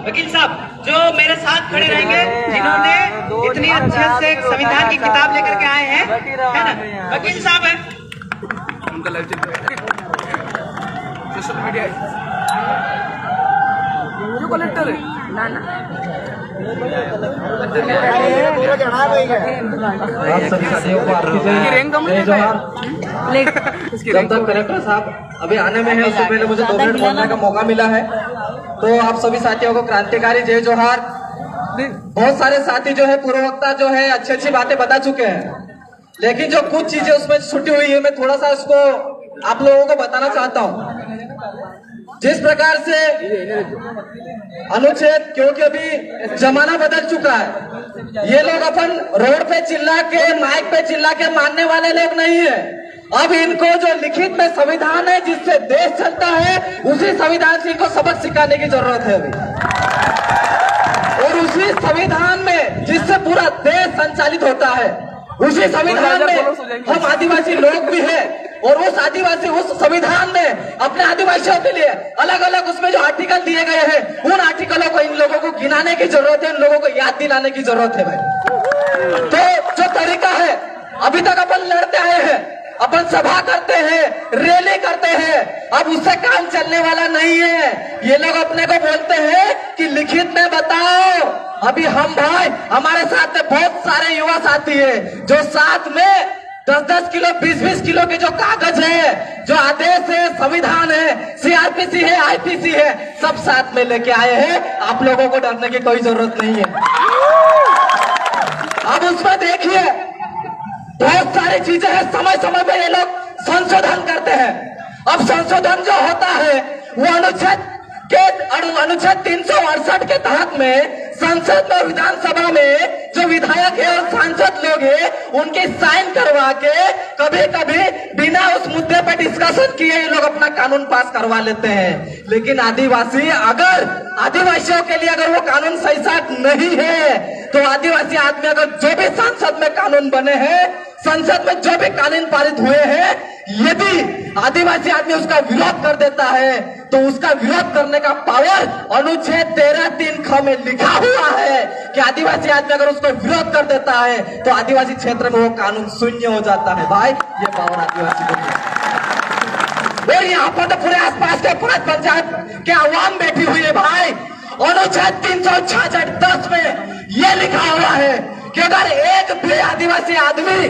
वकील साहब जो मेरे साथ खड़े रहेंगे, जिन्होंने इतनी अच्छे से संविधान की किताब लेकर के आए हैं, है ना, वकील साहब है। उनका लाइव चल रहा है सोशल मीडिया जो कलेक्टर है ना जब तक कलेक्टर साहब अभी आने में है, उससे पहले मुझे 2 मिनट बोलने का मौका मिला है। तो आप सभी साथियों को क्रांतिकारी जय जोहार। बहुत सारे साथी जो है पूर्व वक्ता जो है अच्छी अच्छी बातें बता चुके हैं, लेकिन जो कुछ चीजें उसमें छुटी हुई है, मैं थोड़ा सा उसको आप लोगों को बताना चाहता हूँ। जिस प्रकार से अनुच्छेद, क्योंकि अभी जमाना बदल चुका है, ये लोग अपन रोड पे चिल्ला के, माइक पे चिल्ला के मानने वाले लोग नहीं है। अब इनको जो लिखित में संविधान है जिससे देश चलता है, उसी संविधान से इनको सबक सिखाने की जरूरत है अभी। और उसी संविधान में जिससे पूरा देश संचालित होता है, उसी संविधान में हम आदिवासी लोग भी हैं, और उस आदिवासी उस संविधान में अपने आदिवासियों के लिए अलग अलग उसमें जो आर्टिकल दिए गए हैं, उन आर्टिकलों को इन लोगों को गिनाने की जरूरत है, इन लोगों को याद दिलाने की जरूरत है भाई। तो जो तरीका है, अभी तक अपन लड़ते आए हैं, अपन सभा करते हैं, रैली करते हैं, अब उससे काम चलने वाला नहीं है। ये लोग अपने को बोलते हैं कि लिखित में बताओ। अभी हम भाई, हमारे साथ में बहुत सारे युवा साथी है जो साथ में 10-10 किलो 20-20 किलो के जो कागज है, जो आदेश है, संविधान है, सीआरपीसी है, आईपीसी है, सब साथ में लेके आए हैं। आप लोगों को डरने की कोई जरूरत नहीं है। अब उसमें देखिए बहुत सारी चीजें हैं, समय समय पे ये लोग संशोधन करते हैं। अब संशोधन जो होता है वो अनुच्छेद 368 के तहत में संसद में, विधानसभा में जो विधायक है और सांसद लोग हैं, उनके साइन करवा के कभी कभी बिना उस मुद्दे पर डिस्कशन किए ये लोग अपना कानून पास करवा लेते हैं। लेकिन आदिवासी, अगर आदिवासियों के लिए अगर वो कानून सही साथ नहीं है, तो आदिवासी आदमी अगर जो भी संसद में कानून बने हैं, संसद में जो भी कानून पारित हुए हैं, यदि आदिवासी आदमी उसका विरोध कर देता है, तो उसका विरोध करने का पावर अनुच्छेद 13(3) में लिखा हुआ है कि आदिवासी आदमी अगर उसको विरोध कर देता है तो आदिवासी क्षेत्र में वो कानून शून्य हो जाता है। भाई ये पावर आदिवासी को है। और यहाँ पर तो पूरे आसपास के 5 पंचायत के आवाम बैठी हुई है भाई। अनुच्छेद 366(10) में ये लिखा हुआ है कि अगर एक भी आदिवासी आदमी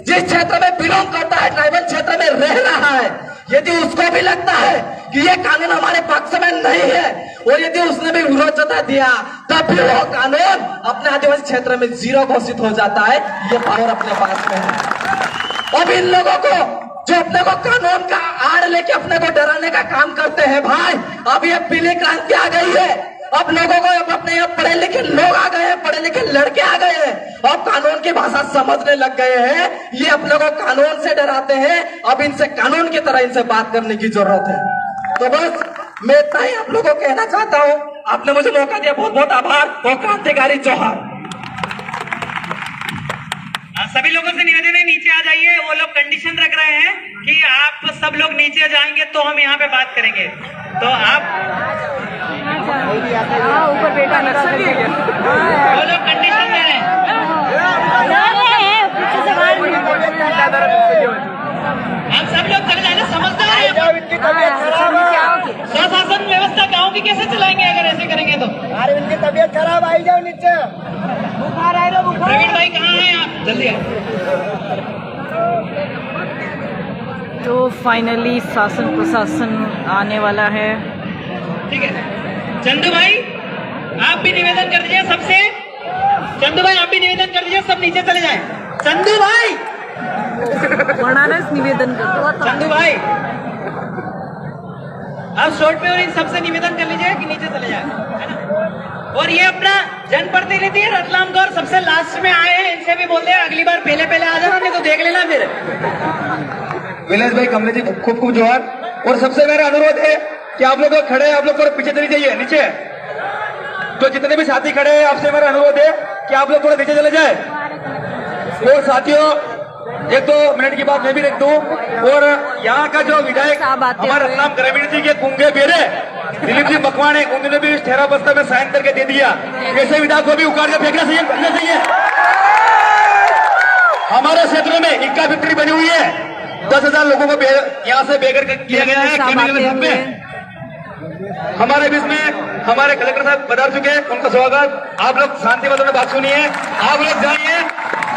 जिस क्षेत्र में बिलोंग करता है, ट्राइबल क्षेत्र में रह रहा है, यदि उसको भी लगता है कि ये कानून हमारे पक्ष में नहीं है, और यदि उसने भी विरोध जता दिया, तब भी वो कानून अपने आदिवासी क्षेत्र में 0 घोषित हो जाता है। ये पावर अपने पास में है। अब इन लोगों को जो अपने को कानून का आड़ लेके अपने को डराने का काम करते हैं भाई, अब ये पीली क्रांति आ गई है। अब लोगों को अपने यहाँ पढ़े लिखे लोग आ गए हैं, पढ़े लिखे लड़के आ गए हैं, अब कानून की भाषा समझने लग गए हैं। ये अपने को कानून से डराते हैं, अब इनसे कानून की तरह इनसे बात करने की जरूरत है। तो बस मैं इतना ही आप लोगों को कहना चाहता हूँ। आपने मुझे मौका दिया, बहुत बहुत आभार और क्रांतिकारी जोहार। सभी लोगों से निवेदन है, नीचे आ जाइए। वो लोग कंडीशन रख रहे हैं कि आप सब लोग नीचे जाएंगे तो हम यहाँ पे बात करेंगे। तो आप ऊपर बेटा वो लोग कंडीशन दे रहे हैं। हम सब लोग चले जाएंगे, समझते हैं। स्वशासन व्यवस्था गाँव की कैसे चलाएंगे अगर ऐसे करेंगे तो? अरे इनकी तबीयत खराब, आई जाओ नीचे। बुखार आ रहा, बुखार। प्रवीण भाई कहाँ हैं आप? जल्दी आए। तो फाइनली शासन प्रशासन आने वाला है। ठीक है, चंदू भाई आप भी निवेदन कर दीजिए सबसे। चंदू भाई आप भी निवेदन कर दीजिए, सब नीचे चले जाएं। चंदू भाई निवेदन कर। चंदू भाई आप शॉर्ट पे और इन सबसे निवेदन कर लीजिए कि नीचे चले जाए, है ना। और ये अपना जनप्रतिनिधि रतलाम गौर सबसे लास्ट में आए हैं, इनसे भी बोलते हैं अगली बार पहले आ जाना, नहीं तो देख लेना फिर। विलास भाई कमले जी खूब खूब जोहार। और सबसे मेरा अनुरोध है कि आप लोग खड़े हैं, आप लोग थोड़ा पीछे चले जाइए नीचे। तो जितने भी साथी खड़े हैं, आपसे मेरा अनुरोध है कि आप लोग थोड़ा नीचे चले जाए। और साथियों 1-2 मिनट की बात मैं भी रख दूं। और यहाँ का जो विधायक हमारे रतलाम ग्रामीण जी के कुंगे बेरे, दिलीप जी मकवाणे, उन्होंने भी इस ठहरा बस्ता में साइन करके दे दिया। ऐसे विधायक को भी उखाड़ के फेंकना चाहिए, करना चाहिए। हमारे क्षेत्रों में इक्का फैक्ट्री बनी हुई है, 10,000 लोगों को यहाँ से बेघर किया गया है केमिकल में। हमारे बीच में हमारे कलेक्टर साहब पधार चुके हैं, उनका स्वागत। आप लोग शांति वालों ने बात सुनिए, आप लोग जाइए,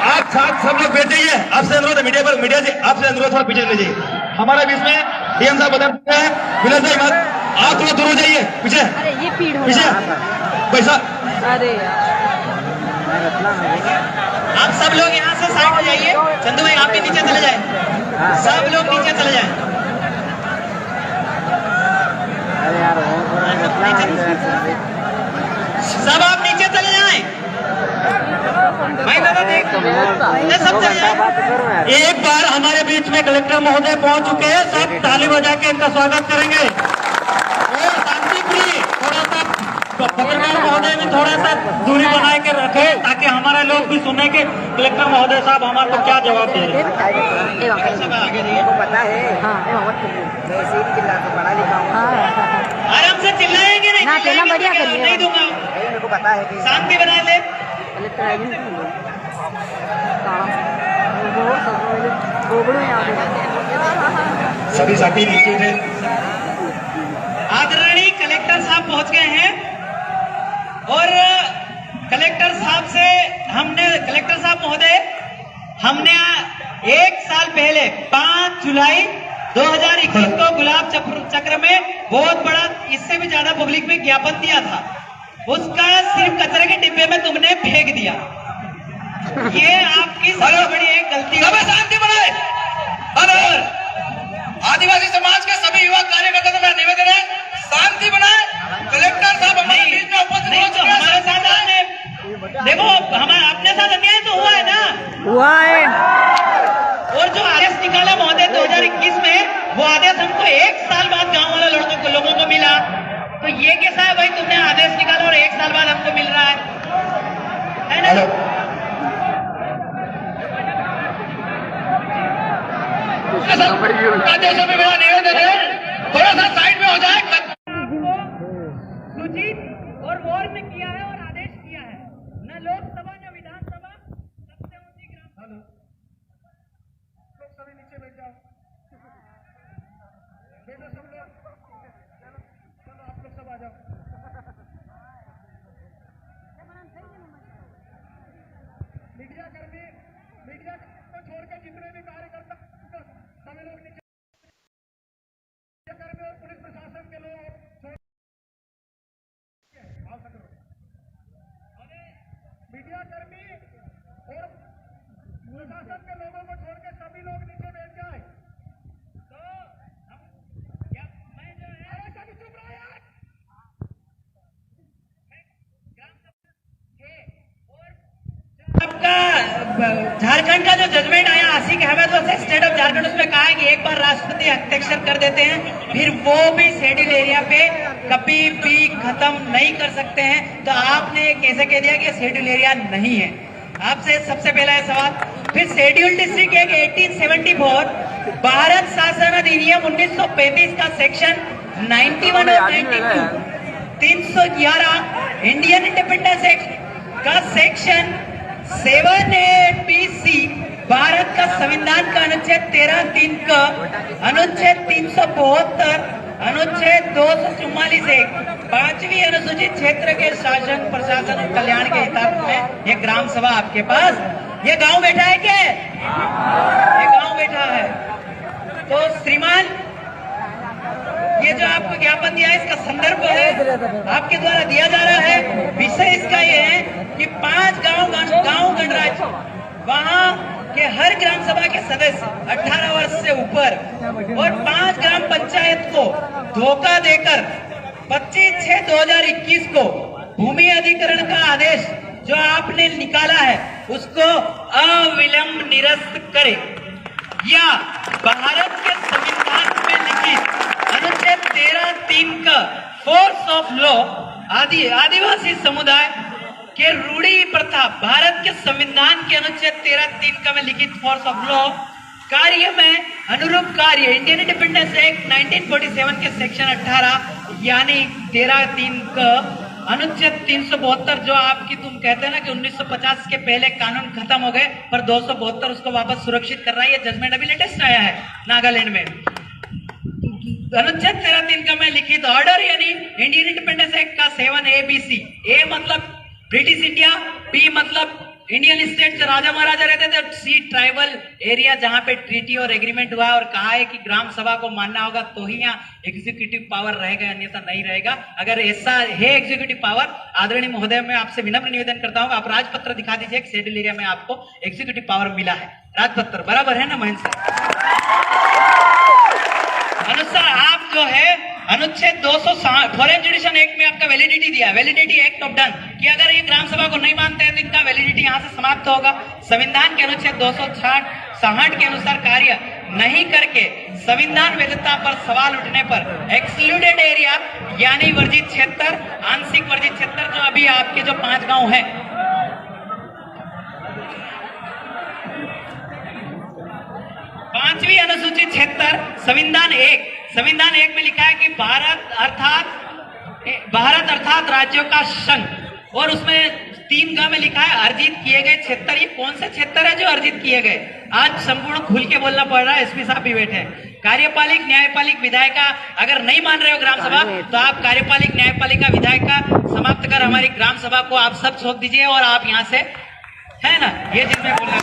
आप साथ सब लोग बैठ जाइए। आपसे अनुरोध है, मीडिया से आपसे अनुरोध थोड़ा पीछे ले जाइए। हमारे बीच में डीएम साहब पधार चुके हैं, विलास भाई आप थोड़ा दूर हो जाइए, पीछे अरे ये भीड़ हो पीछे पैसा। अरे यार आप सब लोग यहाँ से साइड हो जाइए। चंदू भाई आप भी नीचे चले जाए, सब लोग नीचे चले जाए। सब आप नीचे चले जाएं। भाई दादा देख, सब चले जाएं। एक बार हमारे बीच में कलेक्टर महोदय पहुंच चुके हैं, सब ताली बजा के इनका स्वागत करेंगे। और शांतिप्रिय थोड़ा सा पत्रकार महोदय भी थोड़ा सा दूरी बना के रखे, ताकि हमारे लोग भी सुने कि कलेक्टर महोदय साहब हमारे को क्या जवाब दे रहे हैं। सब आगे रहिए। पता है मैं ऐसे ही चिल्ला के पढ़ा लिखा हूँ। आराम से चिल्लाएंगे नहीं, ना, चिल्लाएंगे बढ़िया तो क्या? करिए। नहीं दूंगा। मेरे को पता है कि शांति बना ले। सभी साथी नीचे थे। आदरणीय कलेक्टर साहब पहुंच गए हैं और कलेक्टर साहब से कलेक्टर साहब महोदय, हमने 1 साल पहले 5 जुलाई 2021 को गुलाब चक्र में बहुत बड़ा, इससे भी ज्यादा पब्लिक में ज्ञापन दिया था। उसका सिर्फ कचरे के डिब्बे में तुमने फेंक दिया। ये आपकी सबसे बड़ी एक गलती है। शांति बनाए। आदिवासी समाज के सभी युवा कार्यकर्ता से मेरा निवेदन है, शांति बनाए। कलेक्टर साहब हमारे बीच में उपस्थित हो चुके हैं। हमारे साथ आपने देखो, हमारे अपने साथ अन्याय तो हुआ है ना, हुआ है। और जो आदेश निकाला महोदय 2021 में, वो आदेश हमको 1 साल बाद गांव वाले लोगों को मिला। तो ये कैसा है भाई, तुमने आदेश निकाला और 1 साल बाद हमको मिल रहा है ना? आदेशों में मेरा निवेदन है, थोड़ा सा साइड में हो जाए। सूचित और वार्न किया है और आदेश किया है, न लोकसभा न विधानसभा, सबसे ऊंची ग्राम। लोग सभी नीचे बैठ जाओ, बैठो सब लोग, चलो आप लोग सब आ जाओ। मीडिया को छोड़कर जितने भी कार्यकर्ता सभी लोग नीचे, कर्मी और पुलिस प्रशासन के लोग मीडिया कर्मी और प्रशासन के लोगों को छोड़कर सभी लोग नीचे बैठ जाए। तो मैं जो है सभी चुप रहो यार। आपका झारखंड का जो जजमेंट आया Asik Ahmad versus state of Jharkhand, उसमें कहा है कि एक बार राष्ट्रपति हस्ताक्षर कर देते हैं, फिर वो भी शेड्यूल एरिया पे कभी भी खत्म नहीं कर सकते हैं। तो आपने कैसे कह दिया कि शेड्यूल एरिया नहीं है? आपसे सबसे पहला सवाल। फिर शेड्यूल डिस्ट्रिक्ट एक्ट 1874, भारत शासन अधिनियम 1935 का सेक्शन 91 और 92, 311 इंडियन इंडिपेंडेंस एक्ट का सेक्शन 78BC, भारत का संविधान का अनुच्छेद 13(3) का अनुच्छेद 372, अनुच्छेद 244(1), 5वीं अनुसूचित क्षेत्र के शासन प्रशासन और कल्याण के हितार्थ में ये ग्राम सभा आपके पास, ये गांव बैठा है क्या? ये गांव बैठा है। तो श्रीमान, ये जो आपको ज्ञापन दिया है, इसका संदर्भ है आपके द्वारा दिया जा रहा है। विषय इसका ये है कि 5 गांव गणराज्य, वहां के हर ग्राम सभा के सदस्य 18 वर्ष से ऊपर और 5 ग्राम पंचायत को धोखा देकर 25/6/2021 को भूमि अधिग्रहण का आदेश जो आपने निकाला है उसको अविलंब निरस्त करे, या भारत के संविधान में लिखित अनुच्छेद 13(3) का फोर्स ऑफ लॉ आदिवासी समुदाय के रूढ़ी प्रथा, भारत के संविधान के अनुच्छेद 13(3) का में लिखित फोर्स ऑफ लॉ कार्य में अनुरूप कार्य इंडियन इंडिपेंडेंस एक्ट 1947 के सेक्शन 18 यानी 13(3) का अनुच्छेद 372 जो आपकी तुम कहते हैं ना कि 1950 के पहले कानून खत्म हो गए पर 272 उसको वापस सुरक्षित कर रहा है। ये जजमेंट अभी लेटेस्ट आया है नागालैंड में। अनुच्छेद 13(3) का में लिखित ऑर्डर यानी इंडियन इंडिपेंडेंस एक्ट का 7A-B-C। ए मतलब ब्रिटिश इंडिया, बी मतलब इंडियन स्टेट जो राजा महाराजा रहते थे, और सी ट्राइबल एरिया जहां पे ट्रीटी और एग्रीमेंट हुआ और कहा है कि ग्राम सभा को मानना होगा तो ही यहाँ एग्जीक्यूटिव पावर रहेगा, अन्यथा नहीं रहेगा। अगर ऐसा है एग्जीक्यूटिव पावर, आदरणीय महोदय मैं आपसे विनम्र निवेदन करता हूं आप राजपत्र दिखा दीजिए, शेड्यूल एरिया में आपको एग्जीक्यूटिव पावर मिला है। राजपत्र बराबर है ना महेंद्र सर? अनुसार आप जो है अनुच्छेद 260 फॉरेन जुडिशन एक्ट में आपका वैलिडिटी दिया, वैलिडिटी एक्ट ऑफ डन, कि अगर ये ग्राम सभा को नहीं मानते हैं तो इनका वैलिडिटी यहाँ से समाप्त होगा। संविधान के अनुच्छेद 260 के अनुसार कार्य नहीं करके संविधान वैधता पर सवाल उठने पर एक्सक्लूडेड एरिया यानी वर्जित क्षेत्र, आंशिक वर्जित क्षेत्र जो अभी आपके जो 5 गांव हैं, पांचवी अनुसूचित क्षेत्र संविधान एक में लिखा है कि भारत अर्थात राज्यों का संघ, और उसमें 3 में लिखा है अर्जित किए गए क्षेत्र। ये कौन से क्षेत्र है जो अर्जित किए गए? आज संपूर्ण खुल के बोलना पड़ रहा है, एसपी साहब भी बैठे हैं। कार्यपालिक न्यायपालिक विधायिका अगर नहीं मान रहे हो ग्राम सभा तो आप कार्यपालिक न्यायपालिका विधायिका समाप्त कर हमारी ग्राम सभा को आप सब सौंप दीजिए और आप यहाँ से, है ना, ये जिसमें बोलना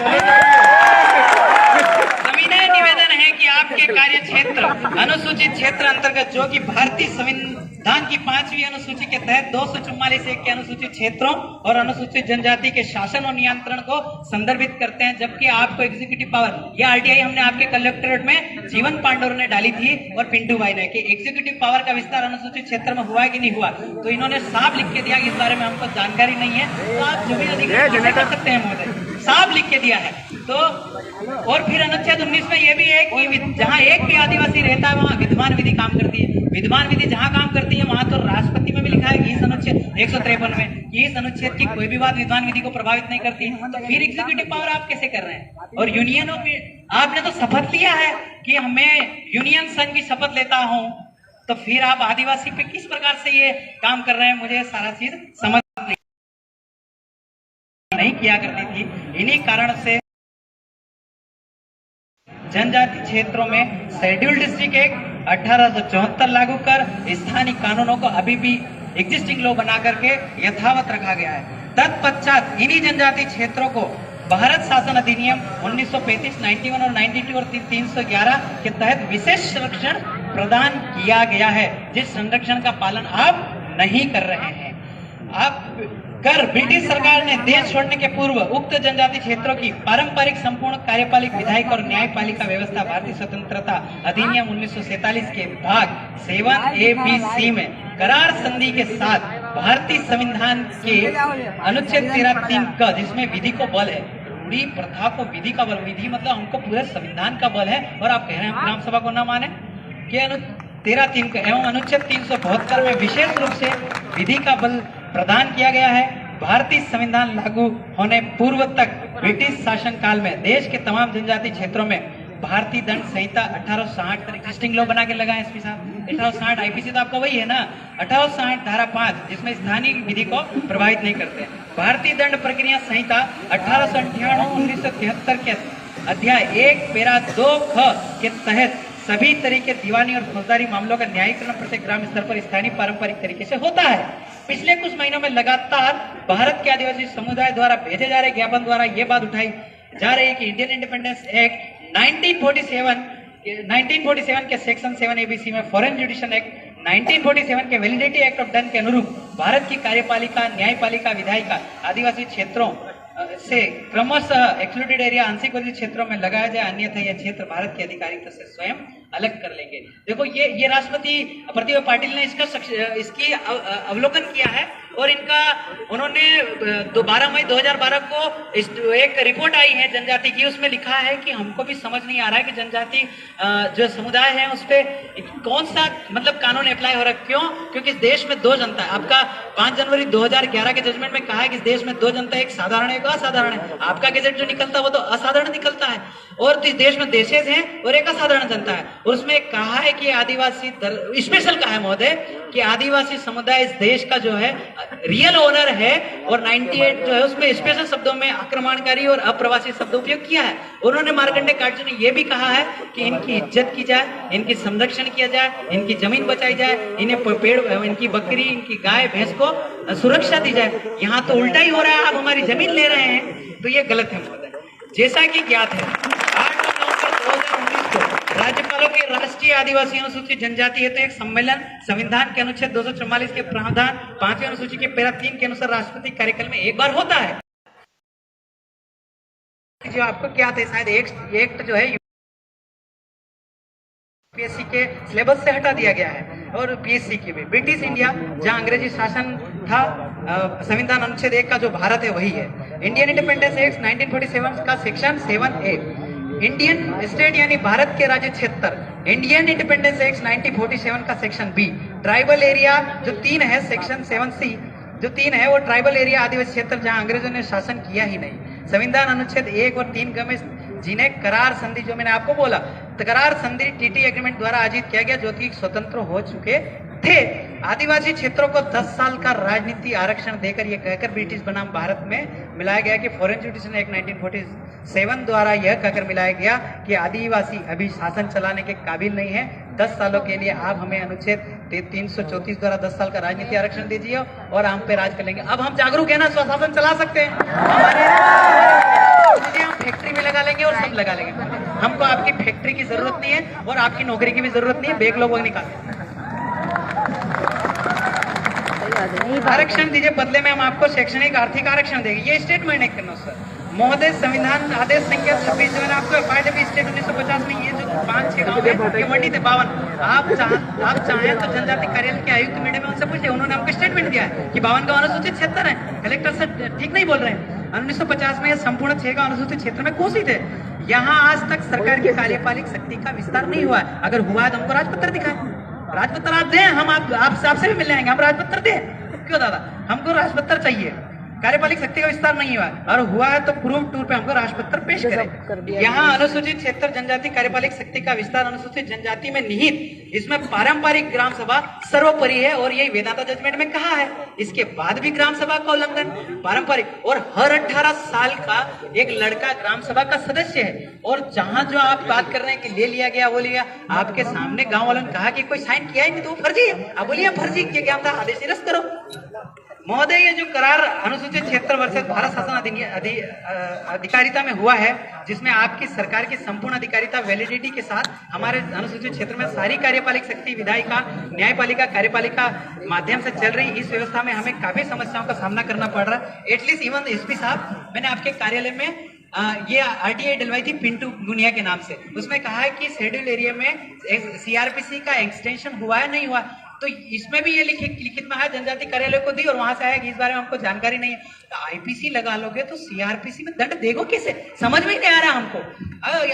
सविनय निवेदन है कि आपके कार्य क्षेत्र अनुसूचित क्षेत्र अंतर्गत जो कि भारतीय संविधान की 5वीं अनुसूची के तहत 244(1) के अनुसूचित क्षेत्रों और अनुसूचित जनजाति के शासन और नियंत्रण को संदर्भित करते हैं, जबकि आपको एग्जीक्यूटिव पावर, यह आरटीआई हमने आपके कलेक्टरेट में जीवन पांडुर ने डाली थी और पिंटू भाई ने, कि एग्जीक्यूटिव पावर का विस्तार अनुसूचित क्षेत्र में हुआ है कि नहीं हुआ, तो इन्होंने साफ लिख के दिया कि इस बारे में हमको जानकारी नहीं है, तो आप जो भी अधिकारी कर सकते हैं महोदय, साफ लिख के दिया है। तो और फिर अनुच्छेद 19 में यह भी है कि जहां एक भी आदिवासी रहता है वहां विद्यमान विधि काम करती है। विद्यमान विधि जहां काम करती है वहां तो राष्ट्रपति में भी लिखा है कि इस अनुच्छेद 153 में इस अनुच्छेद की कोई भी बात विद्यमान विधि को प्रभावित नहीं करती, तो फिर एग्जीक्यूटिव पावर आप कैसे कर रहे हैं? और यूनियनों में आपने तो शपथ लिया है कि मैं यूनियन संघ की शपथ लेता हूं, तो फिर आप आदिवासी पे किस प्रकार से ये काम कर रहे हैं? मुझे सारा चीज समझ नहीं किया करती थी। इन्हीं कारण से जनजाति क्षेत्रों में शेड्यूल्ड डिस्ट्रिक्ट एक्ट 1874 लागू कर स्थानीय कानूनों को अभी भी एग्जिस्टिंग लॉ बना करके यथावत रखा गया है। तत्पश्चात इन्हीं जनजाति क्षेत्रों को भारत शासन अधिनियम 1935, 91 और 92 और 311 के तहत विशेष संरक्षण प्रदान किया गया है, जिस संरक्षण का पालन आप नहीं कर रहे हैं। ब्रिटिश सरकार ने देश छोड़ने के पूर्व उक्त जनजाति क्षेत्रों की पारंपरिक संपूर्ण कार्यपालिक विधायक और न्यायपालिका व्यवस्था भारतीय स्वतंत्रता अधिनियम 1947 के भाग 7A-B-C में करार संधि के साथ भारतीय संविधान के अनुच्छेद 13(3) का, जिसमें विधि को बल है, रूढ़ी प्रथा को विधि का बल, विधि मतलब हमको पूरे संविधान का बल है, और आप कह रहे हैं हम ग्राम सभा को न माने, कि 13(3) का एवं अनुच्छेद 372 में विशेष रूप से विधि का बल प्रदान किया गया है। भारतीय संविधान लागू होने पूर्व तक ब्रिटिश शासन काल में देश के तमाम जनजाति क्षेत्रों में भारतीय दंड संहिता 1860 तक एग्जिस्टिंग लॉ बना के लगा है एसपी साहब। 1860 आईपीसी तो आपका वही है ना, 1860 धारा 5 जिसमें स्थानीय विधि को प्रभावित नहीं करते। भारतीय दंड प्रक्रिया संहिता 1898-1973 के अध्याय 1 पैरा 2 ख के तहत सभी तरीके दीवानी और फौजदारी मामलों का न्यायीकरण प्रत्येक ग्राम स्तर पर स्थानीय पारंपरिक तरीके से होता है। पिछले कुछ महीनों में लगातार भारत के आदिवासी समुदाय द्वारा भेजे जा रहे ज्ञापन द्वारा ये बात उठाई जा रही है कि इंडियन इंडिपेंडेंस एक्ट 1947 के सेक्शन 7A-B-C में फॉरेन जुडिशन एक्ट 1947 के वैलिडिटी एक्ट ऑफ डन के अनुरूप भारत की कार्यपालिका न्यायपालिका विधायिका आदिवासी क्षेत्रों से क्रमशः एक्सक्लूडेड एरिया आंशिक वर्जित क्षेत्रों में लगाया जाए, अन्यथा यह क्षेत्र भारत की आधिकारिकता से स्वयं अलग कर लेंगे। देखो ये राष्ट्रपति प्रतिभा पाटिल ने इसकी अवलोकन किया है, और उन्होंने 12 मई 2012 को एक रिपोर्ट आई है जनजाति की, उसमें लिखा है कि हमको भी समझ नहीं आ रहा है कि जनजाति जो समुदाय है उस पर कौन सा मतलब कानून अप्लाई हो रहा है। क्यों? क्योंकि इस देश में 2 जनता है। आपका 5 जनवरी 2011 के जजमेंट में कहा है कि इस देश में 2 जनता, एक साधारण एक असाधारण है। आपका गैजेट जो निकलता है वो तो असाधारण निकलता है, और इस देश में देशेज हैं और एक असाधारण जनता है। और उसमें कहा है कि आदिवासी स्पेशल कहा है महोदय कि आदिवासी समुदाय इस देश का जो है रियल ओनर है, और 98 जो है उसमें स्पेशल शब्दों में आक्रमणकारी और अप्रवासी शब्द उपयोग किया है। उन्होंने मार्कंडे काटजू ने यह भी कहा है कि इनकी इज्जत की जाए, इनकी संरक्षण किया जाए, इनकी जमीन बचाई जाए, इन्हें पेड़, इनकी बकरी, इनकी गाय भैंस को सुरक्षा दी जाए। यहाँ तो उल्टा ही हो रहा है, आप हमारी जमीन ले रहे हैं, तो ये गलत है महोदय। जैसा कि ज्ञात है 8 नवंबर 2019 को राज्यपालों के राष्ट्रीय आदिवासी अनुसूचित जनजाति हेतु एक सम्मेलन संविधान के अनुच्छेद 244 के प्रावधान 5वीं अनुसूची के पैरा 3 के अनुसार राष्ट्रपति कार्यकाल में एक बार होता है। जो आपको क्या थे, शायद एक्ट जो है यूपीएससी के सिलेबस से हटा दिया गया है, और पीएससी की भी। ब्रिटिश इंडिया जहां अंग्रेजी शासन था, संविधान अनुच्छेद 1 का जो भारत है वही है। इंडियन इंडिपेंडेंस एक्ट 1947 का सेक्शन 7A, इंडियन स्टेट यानी भारत के राज्य क्षेत्र, इंडियन इंडिपेंडेंस एक्ट 1947 का सेक्शन B, ट्राइबल एरिया जो 3 है, सेक्शन 7C जो 3 है वो ट्राइबल एरिया आदिवासी क्षेत्र जहां अंग्रेजों ने शासन किया ही नहीं। संविधान अनुच्छेद 1 और 3 में जिन्हें करार संधि, जो मैंने आपको बोला, तो करार संधि टीटी एग्रीमेंट द्वारा अर्जित किया गया, जो कि स्वतंत्र हो चुके थे। आदिवासी क्षेत्रों को 10 साल का राजनीति आरक्षण देकर यह कहकर ब्रिटिश बनाम भारत में मिलाया गया कि फॉरेन जुडिशन एक्ट 1947 द्वारा यह कहकर मिलाया गया कि आदिवासी अभी शासन चलाने के काबिल नहीं है। 10 सालों के लिए आप हमें अनुच्छेद 334 द्वारा 10 साल का राजनीति आरक्षण दीजिए और हम पे राज कर लेंगे। अब हम जागरूक है ना, स्वशासन चला सकते हैं, हम फैक्ट्री में लगा लेंगे और सब लगा लेंगे। हमको आपकी फैक्ट्री की जरूरत नहीं है और आपकी नौकरी की भी जरूरत नहीं है। बेग लोग निकाल आरक्षण दीजिए, बदले में हम आपको शैक्षणिक आर्थिक आरक्षण देंगे। ये स्टेटमेंट है करना सर महोदय। संविधान आदेश संख्या 26 जो मैंने आपको एफआईडब्ल्यू स्टेट 1950 में ये जो 5-6 गांव है ये मंडी थे 52, आप चाहें तो जनजाति कार्यालय के आयुक्त मीडिया में उनसे पूछिए, उन्होंने हमको स्टेटमेंट दिया है कि 52 गांव अनुसूचित क्षेत्र है। कलेक्टर सर ठीक नहीं बोल रहे हैं। 1950 में संपूर्ण 6 गांव अनुसूचित क्षेत्र में घोषित है। यहाँ आज तक सरकार की कार्यपालिक शक्ति का विस्तार नहीं हुआ है। अगर हुआ है तो हमको राजपत्र दिखाए, राजपत्र आप दें, हम आपसे भी मिल जाएंगे। हम राजपत्र दें क्यों दादा, हमको राजपत्र चाहिए। कार्यपालिक शक्ति का विस्तार नहीं हुआ है, और हुआ है तो प्रूफ टूर पे हमको राजपत्र पेश करें। यहाँ अनुसूचित क्षेत्र जनजाति कार्यपालिक शक्ति का विस्तार अनुसूचित जनजाति में निहित, इसमें पारंपरिक ग्राम सभा सर्वोपरि है, और यही वेदांता जजमेंट में कहा है। इसके बाद भी ग्राम सभा का उल्लंघन पारंपरिक, और हर 18 साल का एक लड़का ग्राम सभा का सदस्य है। और जहां जो आप बात कर रहे हैं कि ले लिया गया वो लिया, आपके सामने गांव वालों ने कहा कि कोई साइन किया ही नहीं तो वो फर्जी है। आप बोलिए फर्जी किया क्या था, आदेश निरस्त करो। महोदय ये जो करार अनुसूचित क्षेत्र वर्सेस भारत शासन अधिकारिता में हुआ है, जिसमें आपकी सरकार की संपूर्ण अधिकारिता वैलिडिटी के साथ हमारे अनुसूचित क्षेत्र में सारी कार्यपालिक शक्ति विधायिका, न्यायपालिका, कार्यपालिका माध्यम से चल रही, इस व्यवस्था में हमें काफी समस्याओं का सामना करना पड़ रहा है। एटलीस्ट इवन एसपी साहब, मैंने आपके कार्यालय में ये आरटीआई डलवाई थी पिंटू गुनिया के नाम से, उसमें कहा है कि शेड्यूल एरिया में सीआरपीसी का एक्सटेंशन हुआ है नहीं हुआ, तो इसमें भी ये लिखित में है जनजाति कार्यालय को दी, और वहां से आया कि इस बारे में हमको जानकारी नहीं है। तो आईपीसी लगा लोगे तो सीआरपीसी में दंड देगो कैसे, समझ में नहीं आ रहा हमको।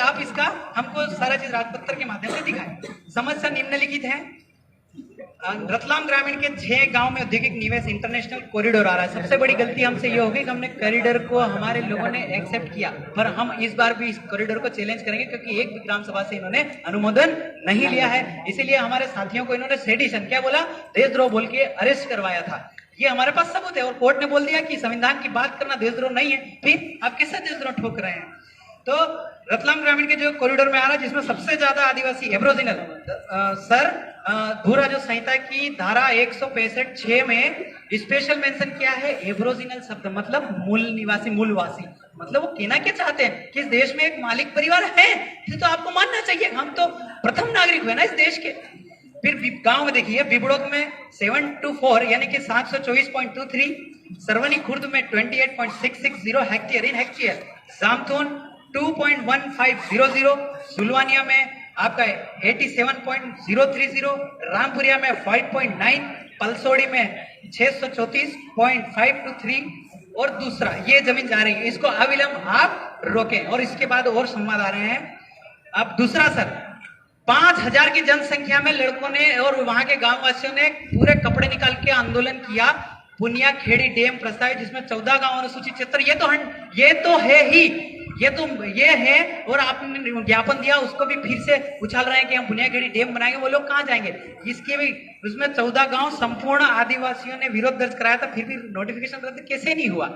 आप इसका हमको सारा चीज राजपत्र के माध्यम से दिखाएं। समस्या निम्नलिखित है। रतलाम ग्रामीण के 6 गांव में औद्योगिक निवेश इंटरनेशनल कॉरिडोर आ रहा है। सबसे बड़ी गलती हमसे ये होगी कि हमने कॉरिडोर को हमारे लोगों ने एक्सेप्ट किया, पर हम इस बार भी इस कॉरिडोर को चैलेंज करेंगे, क्योंकि एक भी ग्राम सभा से इन्होंने अनुमोदन नहीं लिया है। इसीलिए हमारे साथियों को इन्होंने सेडिशन क्या बोला, देशद्रोह बोल के अरेस्ट करवाया था। ये हमारे पास सबूत है, और कोर्ट ने बोल दिया कि संविधान की बात करना देशद्रोह नहीं है। फिर आप कैसे देशद्रोह ठोक रहे हैं। तो रतलाम ग्रामीण के जो कॉरिडोर में आ रहा है, जिसमें सबसे ज्यादा आदिवासी एब्रोजिनल भूरा जो संहिता की धारा 165(6) में स्पेशल मेंशन किया है एब्रोजिनल शब्द, मतलब मूल निवासी, मूलवासी, मतलब वो कहना क्या चाहते हैं कि इस देश में एक मालिक परिवार है, तो आपको मानना चाहिए, हम तो प्रथम नागरिक हुए ना इस देश के। फिर गांव में देखिए, बिबड़ोक में 724 यानी कि 724.23, सरवनी खुर्द में 28.660 हेक्टेयर इन हेक्टेयर, जामथोन 2.1500, सुलवानिया में आपका 87.030, रामपुरिया में 5.9, पलसोड़ी में 634.523, और दूसरा ये जमीन जा रही है, इसको अविलंब आप रोकें। और इसके बाद और संवाद आ रहे हैं। अब दूसरा सर, 5000 की जनसंख्या में लड़कों ने और वहां के गांव वासियों ने पूरे कपड़े निकाल के आंदोलन किया, पुनिया खेड़ी डैम प्रस्तावित, जिसमें 14 गांव अनुसूचित क्षेत्र, ये तो है ही, ये है, और आपने ज्ञापन दिया उसको भी फिर से उछाल रहे हैं कि हम बुनियाखेड़ी डैम बनाएंगे। वो लोग कहाँ जाएंगे? इसके भी उसमें 14 गांव संपूर्ण आदिवासियों ने विरोध दर्ज कराया था, फिर भी नोटिफिकेशन रद्द कैसे नहीं हुआ?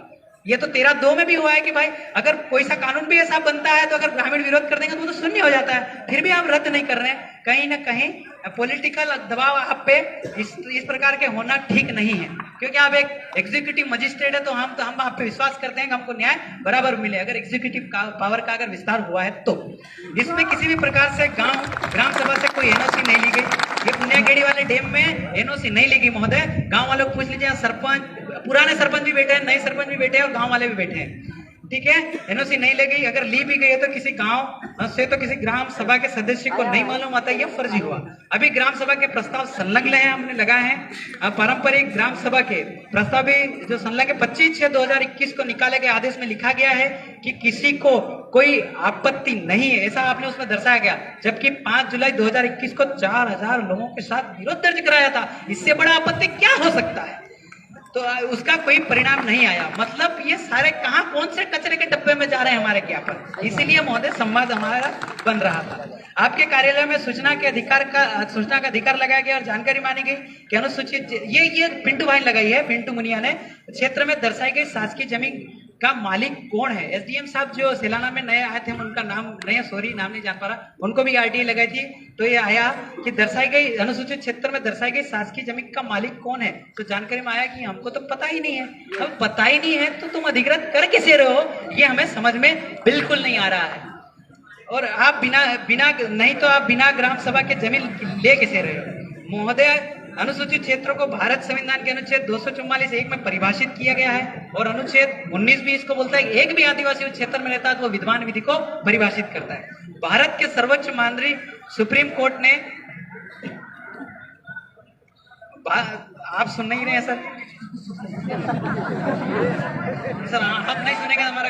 ये तो 13(2) में भी हुआ है कि भाई अगर कोई सा कानून भी ऐसा बनता है तो अगर ग्रामीण विरोध कर देंगे तो वो तो शून्य हो जाता है, फिर भी आप रद्द नहीं कर रहे हैं। कहीं ना कहीं पॉलिटिकल दबाव आप पे इस प्रकार के होना ठीक नहीं है, क्योंकि आप एक एग्जीक्यूटिव मजिस्ट्रेट है तो हम आप पे विश्वास करते हैं कि हमको न्याय बराबर मिले। अगर एग्जीक्यूटिव पावर का अगर विस्तार हुआ है तो इसमें किसी भी प्रकार से ग्राम सभा से कोई एनओसी नहीं ली गई। ये बुनियाखेड़ी वाले डैम में एनओसी नहीं ली गई महोदय। गांव वालों को पूछ लीजिए, सरपंच, पुराने सरपंच भी बैठे हैं, नए सरपंच भी बैठे हैं और गांव वाले भी बैठे हैं, ठीक है। एनओसी नहीं ले गई। अगर ली भी गई है तो किसी गांव से, तो किसी ग्राम सभा के सदस्य को नहीं मालूम आता, यह फर्जी हुआ। अभी ग्राम सभा के प्रस्ताव संलग्न है, हमने लगाए हैं। पारंपरिक ग्राम सभा के प्रस्ताव भी जो संलग्न 25/6/2021 को निकाले गए आदेश में लिखा गया है कि किसी को कोई आपत्ति नहीं है, ऐसा आपने उसमें दर्शाया गया। जबकि 5 जुलाई 2021 को 4000 लोगों के साथ विरोध दर्ज कराया था। इससे बड़ा आपत्ति क्या हो सकता है? तो उसका कोई परिणाम नहीं आया। मतलब ये सारे कहां कौन से कचरे के डब्बे में जा रहे हैं हमारे ज्ञापन। इसीलिए महोदय संवाद हमारा बन रहा था। आपके कार्यालय में सूचना का अधिकार लगाया गया और जानकारी मानी गई कि अनुसूचित, ये पिंटू भाई लगाई है, पिंटू मुनिया ने, क्षेत्र में दर्शाई गई शासकीय जमीन का मालिक कौन है। एसडीएम साहब जो सेलाना में नए आए थे, उनका नाम नाम नहीं जान पा रहा, उनको भी आरटीआई लगाई थी। तो ये आया कि दर्शाई गई अनुसूचित क्षेत्र में दर्शाई गई शासकीय जमीन का मालिक कौन है। तो जानकारी में आया कि हमको तो पता ही नहीं है। अब पता ही नहीं है तो तुम अधिग्रहण कर कैसे रहे हो, ये हमें समझ में बिल्कुल नहीं आ रहा है। और आप बिना ग्राम सभा के जमीन ले कैसे रहे हो महोदय? अनुसूचित क्षेत्रों को भारत संविधान के अनुच्छेद 244(1) में परिभाषित किया गया है और अनुच्छेद 19 भी इसको बोलता है कि एक भी आदिवासी उस क्षेत्र में रहता है तो वो विद्वान विधि को परिभाषित करता है। भारत के सर्वोच्च न्यायालय सुप्रीम कोर्ट ने, आप सुन नहीं रहे हैं सर? सर आप नहीं सुनेगा हमारा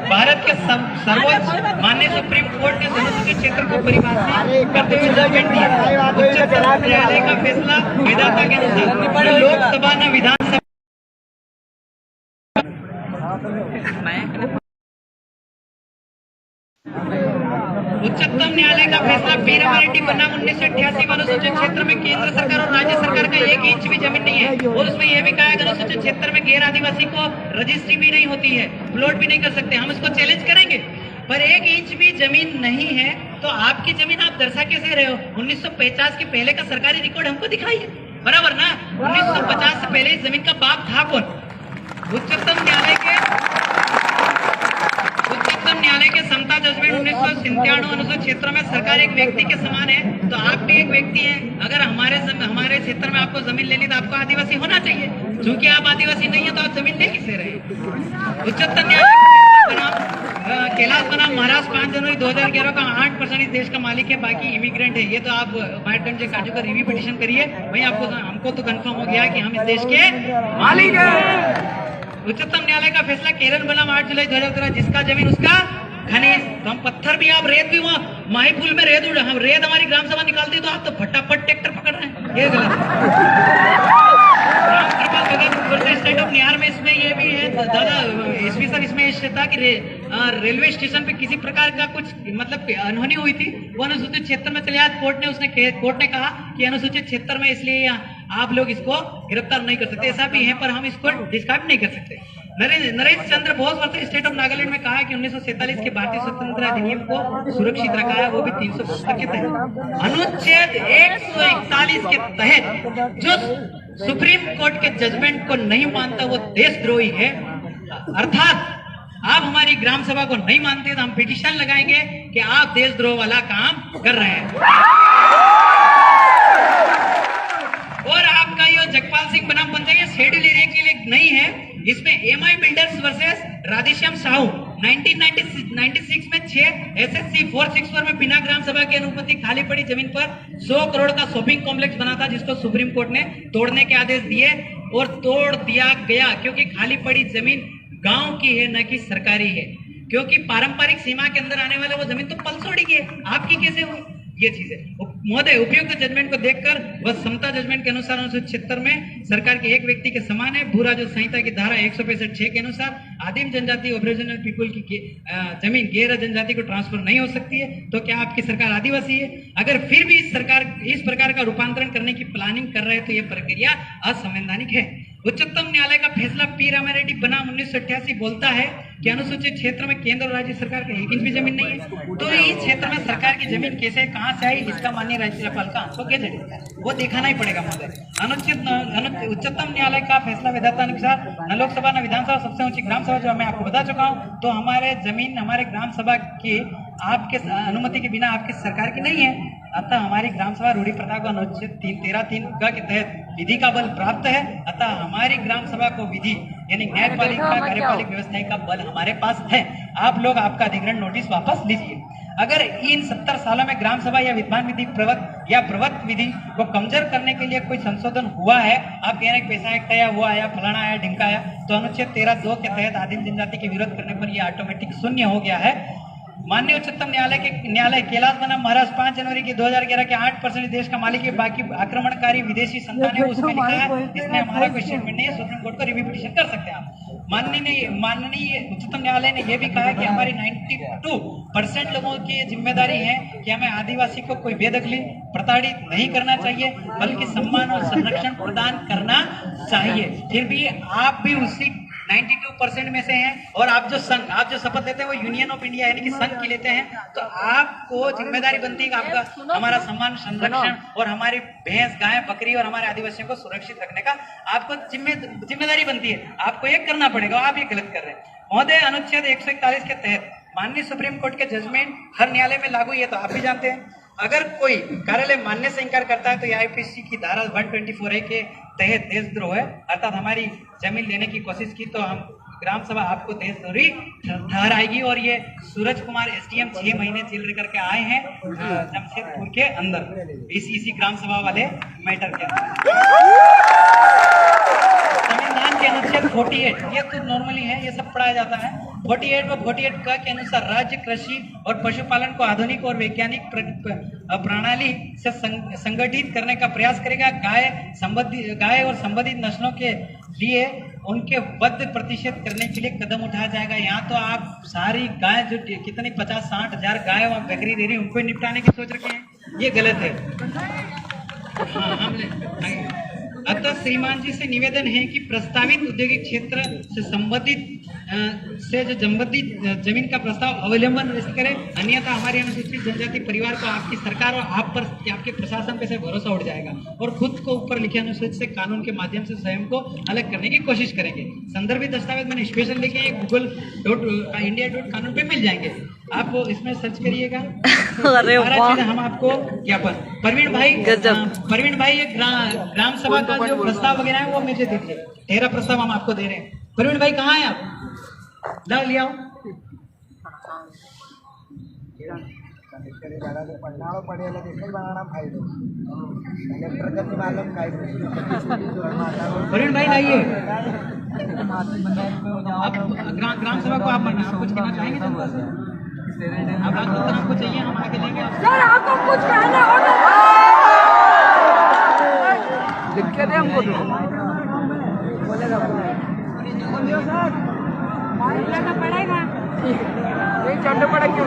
भारत के सर्वोच्च माननीय सुप्रीम कोर्ट ने अनुसूचित क्षेत्र को परिभाषित करते हुए जजमेंट दिया। उच्चतम न्यायालय का फैसला विधाता के अनुसार न लोकसभा न विधानसभा उच्चतम न्यायालय का फैसला पीरमरेड्डी बनाम 1988 अनुसूचित क्षेत्र में केंद्र सरकार और राज्य सरकार का 1 इंच भी जमीन नहीं है। और उसमें यह भी कहा है कि अनुसूचित क्षेत्र में गैर आदिवासी को रजिस्ट्री भी नहीं होती है, प्लॉट भी नहीं कर सकते। हम इसको चैलेंज करेंगे, पर 1 इंच भी जमीन नहीं है तो आपकी जमीन आप दर्शा कैसे रहे हो? 1950 के पहले का सरकारी रिकॉर्ड हमको दिखाइए, बराबर ना? 1950 से पहले इस जमीन का बाप था कौन? उच्चतम न्यायालय के समता जजमेंट 1997 अनुसूचित क्षेत्र में सरकार एक व्यक्ति के समान है, तो आप भी एक व्यक्ति हैं। अगर हमारे क्षेत्र में आपको जमीन लेनी तो आपको आदिवासी होना चाहिए। क्योंकि आप आदिवासी नहीं है तो आप जमीन ले किससे रहे? उच्चतम न्यायालय कैलाश बनाम महाराष्ट्र 5 जनवरी 2011 का 8% इस देश का मालिक है, बाकी इमिग्रेंट है। ये तो आप माइटगंज काजू का रिव्यू पिटीशन करिए, वही हमको तो कंफर्म हो गया कि हम इस देश के मालिक हैं। उच्चतम न्यायालय का फैसला केरल बनाम 8 जुलाई 2013, जिसका जमीन उसका खनिज। तो हम पत्थर भी, आप रेत भी, वहाँ माही पुल में रेत हमारी ग्राम सभा निकालती तो आप तो फटाफट ट्रैक्टर पकड़ रहे हैं, ये गलत है। स्टेट ऑफ बिहार में इसमें ये भी है दादा एसपी सर, इसमें था कि रेलवे स्टेशन पे किसी प्रकार का कुछ मतलब अनहोनी हुई थी, वो अनुसूचित क्षेत्र में चले आए। कोर्ट ने कहा कि अनुसूचित क्षेत्र में, इसलिए आप लोग इसको गिरफ्तार नहीं कर सकते। ऐसा भी है पर हम इसको डिस्कार्ड नहीं कर सकते। Naresh Chandra Bose versus state of Nagaland में कहा कि 1947 के भारतीय स्वतंत्रता अधिनियम को सुरक्षित रखा है, वो भी 370 के तहत। अनुच्छेद 141 के तहत जो सुप्रीम कोर्ट के जजमेंट को नहीं मानता वो देशद्रोही है। अर्थात आप हमारी ग्राम सभा को नहीं मानते तो हम पिटीशन लगाएंगे कि आप देशद्रोह वाला काम कर रहे हैं। और आपका ये जगपाल सिंह बनाम पंचायत शेड्यूल एरिया के लिए नहीं है। इसमें MI builders versus Radheshyam Sahu 1996 में 6 SSC 464 में बिना ग्राम सभा की अनुमति खाली पड़ी जमीन पर 100 करोड़ का शॉपिंग कॉम्प्लेक्स बना था, जिसको सुप्रीम कोर्ट ने तोड़ने के आदेश दिए और तोड़ दिया गया, क्योंकि खाली पड़ी जमीन गांव की है न कि सरकारी है। क्योंकि पारंपरिक सीमा के अंदर आने वाले वो जमीन तो पलसोड़ी की है, आपकी कैसे हुई? ये चीज है। महोदय, उपयुक्त जजमेंट को देखकर वह समता जजमेंट के अनुसार अनुच्छेद 76 में सरकार के एक व्यक्ति के समान है। भू राजस्व संहिता की धारा 165(6) के अनुसार आदिम जनजाति ओरिजिनल पीपुल की जमीन गैर जनजाति को ट्रांसफर नहीं हो सकती है। तो क्या आपकी सरकार आदिवासी है? अगर फिर भी इस प्रकार का रूपांतरण करने की प्लानिंग कर रहे हैं तो यह प्रक्रिया असंवैधानिक है। उच्चतम न्यायालय का फैसला पी रामारेड्डी बनाम 1988 बोलता है कि अनुसूचित क्षेत्र में केंद्र और राज्य सरकार का 1 इंच भी जमीन नहीं है। तो इस क्षेत्र में सरकार की जमीन कैसे, कहां से आई, इसका माननीय राज्यपाल का आंसू कैसे है, वो दिखाना ही पड़ेगा महोदय। उच्चतम न्यायालय का फैसला विधाता अनुसार न लोकसभा न विधानसभा, सबसे ऊंची ग्राम सभा जो मैं आपको बता चुका हूँ, तो हमारे जमीन हमारे ग्राम सभा की आपके अनुमति के बिना आपकी सरकार की नहीं है। अतः हमारी ग्राम सभा रूढ़ी प्रथा को अनुच्छेद 13(3) के तहत विधि का बल प्राप्त है। अतः हमारी ग्राम सभा को विधि यानी न्यायपालिका कार्यपालिक व्यवस्था का बल हमारे पास है। आप लोग आपका अधिग्रहण नोटिस वापस लीजिए। अगर इन 70 सालों में ग्राम सभा या विद्वान विधि प्रवत विधि को कमजोर करने के लिए कोई संशोधन हुआ है, आप कह रहे हैं पैसा एक आया, वो आया, फलाना आया, ढिमका आया, तो अनुच्छेद 13(2) के तहत आदिम जनजाति के विरोध करने पर यह ऑटोमेटिक शून्य हो गया है। माननीय उच्चतम न्यायालय कैलाश बनाम महाराष्ट्र 5 जनवरी की 2011 के 8% देश का मालिक है, बाकी आक्रमणकारी विदेशी संतान है, उसमें लिखा है, इसमें हमारा कोई स्टेटमेंट नहीं है। सुप्रीम कोर्ट को रिव्यू पिटीशन कर सकते हैं आप। माननीय उच्चतम न्यायालय ने यह भी कहा है कि हमारी 92% लोगों की जिम्मेदारी है कि हमें आदिवासी को कोई बेदखली प्रताड़ित नहीं करना चाहिए, बल्कि सम्मान और संरक्षण प्रदान करना चाहिए। फिर भी आप भी उसी 92% में से हैं और आप जो शपथ लेते हैं वो यूनियन ऑफ इंडिया यानी कि संघ की लेते हैं, तो आपको जिम्मेदारी बनती है कि आपका हमारा सम्मान, संरक्षण और हमारी भैंस, गाय, बकरी और हमारे आदिवासियों को सुरक्षित रखने का आपको जिम्मेदारी बनती है। आपको ये करना पड़ेगा, आप ये गलत कर रहे हैं। महोदय, अनुच्छेद 141 के तहत माननीय सुप्रीम कोर्ट के जजमेंट हर न्यायालय में लागू है, तो आप भी जानते हैं। अगर कोई कार्यालय मानने से इनकार करता है तो ये आईपीसी की धारा 124A के तहत देशद्रोह है, अर्थात हमारी जमीन लेने की कोशिश की तो हम ग्राम सभा आपको देशद्रोही ठहराएगी। और ये सूरज कुमार एसडीएम 6 महीने जेल रह करके आए हैं जमशेदपुर के अंदर इसी ग्राम सभा वाले मैटर के अंदर। संविधान के अनुच्छेद 48, ये तो नॉर्मली है, ये सब पढ़ाया जाता है। 48 व 48 का के अनुसार राज्य कृषि और पशुपालन को आधुनिक और वैज्ञानिक प्रणाली से संगठित करने का प्रयास करेगा। गाय और संबंधित नस्लों के लिए उनके वध प्रतिशत करने के लिए कदम उठाया जाएगा। यहाँ तो आप सारी गाय जो कितनी 50-60 हजार गाय और बकरी दे रही उनको निपटाने की सोच रखे हैं, ये गलत है। अतः श्रीमान जी से निवेदन है कि प्रस्तावित औद्योगिक क्षेत्र से संबंधित जो जमीन का प्रस्ताव अवलंबन करें, अन्यथा हमारे अनुसूचित जनजाति परिवार को आपकी सरकार और आप पर आपके प्रशासन पे से भरोसा उठ जाएगा और खुद को ऊपर लिखे अनुच्छेद से कानून के माध्यम से स्वयं को अलग करने की कोशिश करेंगे। संदर्भित दस्तावेज मैंने स्पेशल लिखे हैं, google.india.कानून पे मिल जाएंगे, आप इसमें सर्च करिएगा। अरे वाह, हम आपको ज्ञापन परवीन भाई ये ग्राम सभा का जो प्रस्ताव वगैरह है वो मुझे दीजिए। 13 प्रस्ताव हम आपको दे रहे हैं। परवीन भाई कहाँ है आप? ला लिया परवीन भाई लाइए। आप ग्राम सभा को आप कुछ कहना चाहेंगे जनता से? आप आपको चाहिए, हम आगे लेंगे सर। आपको कुछ कहना हो लिख के दे हमको, बोलेगा सर पड़ेगा, नहीं चढ़ना पड़ा क्यों?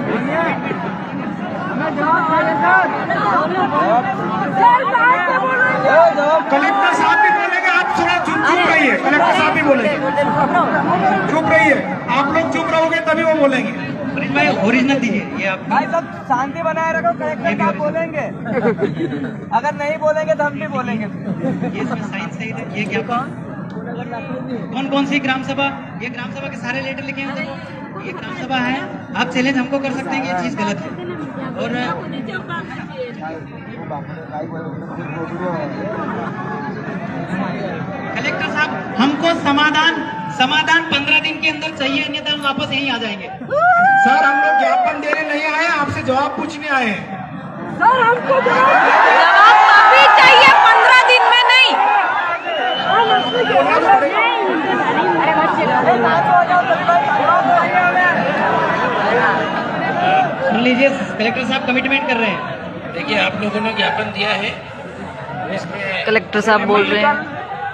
कलेक्टर साहब भी बोलेंगे, आप थोड़ा चुप रहिए। कलेक्टर साहब भी बोलेंगे, चुप रहिए। आप लोग चुप रहोगे तभी वो बोलेंगे। भाई ओरिजिनल दीजिए ये आप। भाई सब शांति बनाए रखो, कलेक्टर साहब बोलेंगे। अगर नहीं बोलेंगे तो हम भी बोलेंगे। ये इसमें साइन सही है। ये क्या कौन सी ग्राम सभा? ये ग्राम सभा के सारे लेटर लिखे हैं, ये ग्राम सभा है। आप चैलेंज हमको कर सकते हैं कि ये चीज गलत है। और कलेक्टर साहब हमको समाधान 15 दिन के अंदर चाहिए, अन्यथा हम वापस यहीं आ जाएंगे। सर हम लोग ज्ञापन देने नहीं आए, आपसे जवाब पूछने आए हैं। सर हमको जवाब अभी चाहिए, 15 दिन में नहीं। सुन लीजिए, कलेक्टर साहब कमिटमेंट कर रहे हैं। देखिए, आप लोगों ने ज्ञापन दिया है, इसमें कलेक्टर साहब बोल रहे हैं।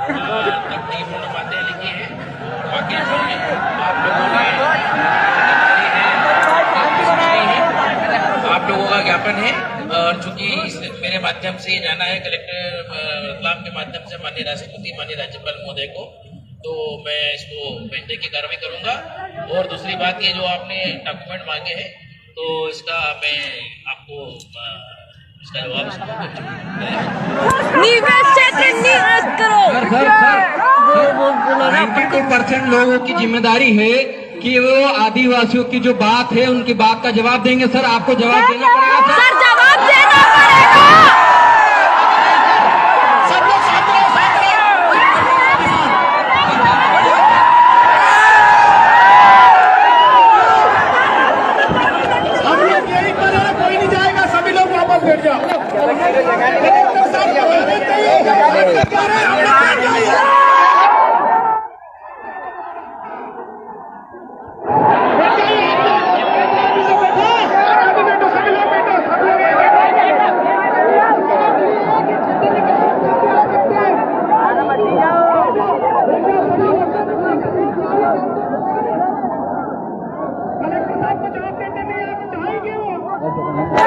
तकलीफ उन्होंने बातें लिखी है, बाकी जो है आप लोगों ने आप लोगों का ज्ञापन है। और चूंकि मेरे माध्यम से ये जाना है कलेक्टर रतलाम के माध्यम से माननीय राष्ट्रपति, माननीय राज्यपाल महोदय को, तो मैं इसको भेजने की कार्रवाई करूंगा। और दूसरी बात, ये जो आपने डॉक्यूमेंट मांगे हैं, तो इसका मैं आपको इसका जवाब निवेश क्षेत्र निवेश करो। बोलो ना। 92% लोगों की जिम्मेदारी है कि वो आदिवासियों की जो बात है उनकी बात का जवाब देंगे। सर, आपको जवाब देना पड़ेगा सर, जवाब देना पड़ेगा। कोई नहीं जाएगा, सभी लोग वापस बैठ जाओ। कलेक्टर साहब को जवाब देते नहीं, आप जाएंगे वो।